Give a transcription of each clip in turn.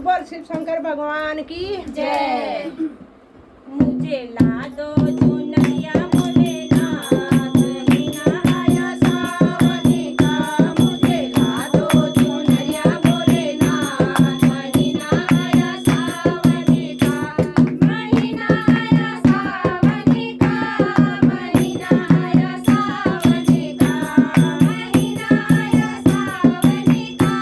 बोल शिव शंकर भगवान की जय। मुझे ला दो चुनरिया भोलेनाथ, महीना आया सावन का। मुझे ला दो चुनरिया भोलेनाथ, महीना आया सावन का। महीना आया सावन का, महीना आया सावन का। महीना आया सावन का,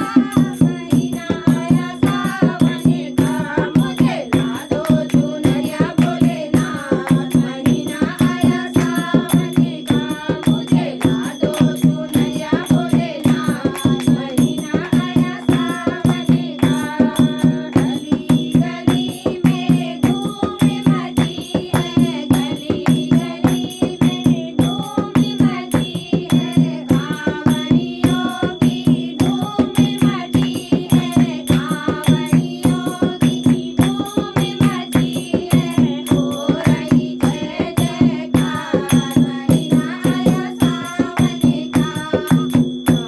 महीना आया सावन का। मुझे ला दो चुनरिया भोलेनाथ, महीना आया सावन का। मुझे ला दो चुनरिया भोलेनाथ, महीना आया सावन का। गली गली में धूम मची है, गली गली में धूम मची है। कांवरियों की धूम मची है, कांवरियों की धूम मची है। हो रही जय जयकार, महीना आया सावन का।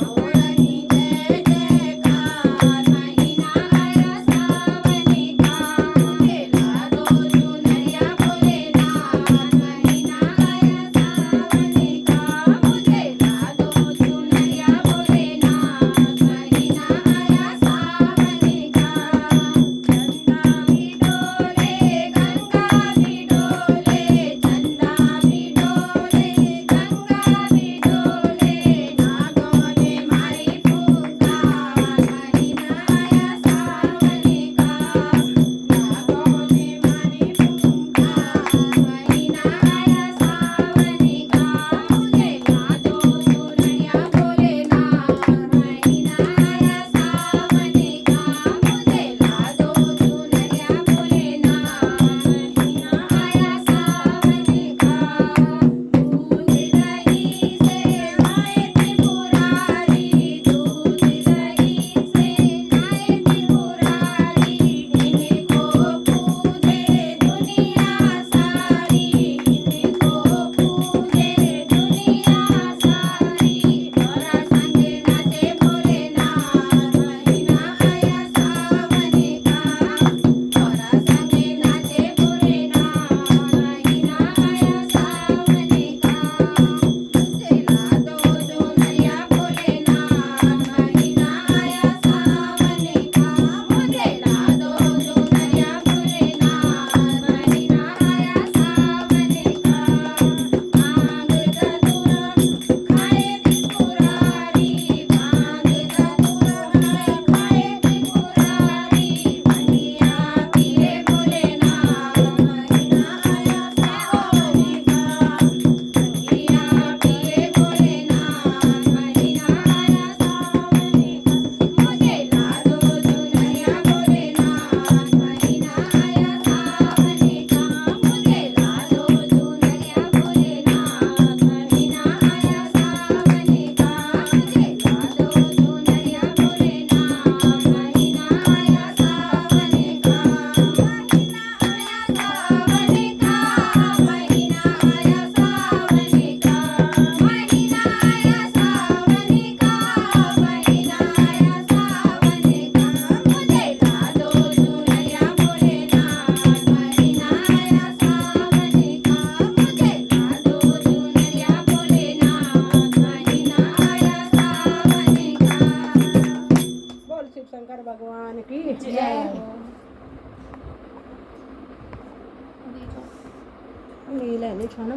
हो रही जय जयकार, महीना आया सावन का। मुझे ला दो चुनरिया भोलेनाथ, महीना आया सावन का। मुझे ला दो चुनरिया भोलेनाथ, महीना आया सावन का। चंदा भी डोले, गंगा भी डोले, चंदा भी डोले, गंगा भी डोले। नागों ने मारी फुकार, महीना आया सावन का। नागों ने मारी फुकार, महीना आया सावन का। मुझे ला दो चुनरिया भोलेनाथ, महीना आया सावन का। मुझे ला दो चुनरिया भोलेनाथ, महीना आया सावन का। दूध दही से आए त्रिपुरारी, दूध दही से आए त्रिपुरारी। इनको पूजे दुनिया सारी, इनको पूजे दुनिया सारी। तोरा संगे नाचे भोलेनाथ, महीना आया सावन का। तोरा संगे नाचे भोलेनाथ, महीना आया सावन का। मुझे ला दो चुनरिया भोलेनाथ, महीना आया सावन का। मुझे ला दो चुनरिया भोलेनाथ, महीना आया सावन का। भांग धतूरा खाए त्रिपुरारी, भांग धतूरा खाए त्रिपुरारी। भंगिया पिए भोलेनाथ, महीना आया सावन का। भंगिया पिए भोलेनाथ, महीना आया सावन का। मुझे ला दो चुनरिया भोलेनाथ, महीना आया सावन का। मुझे ला दो चुनरिया भोलेनाथ, महीना आया सावन का। मुझे ला दो चुनरिया भोलेनाथ, महीना आया सावन का। महीना आया सावन का, महीना आया सावन का। महीना आया सावन का, महीना आया सावन का। मुझे ला दो चुनरिया भोलेनाथ, महीना आया सावन का। मुझे ला दो चुनरिया भोलेनाथ, महीना आया सावन का। बोल शिव शंकर भगवान की जय। नीला नहीं छोना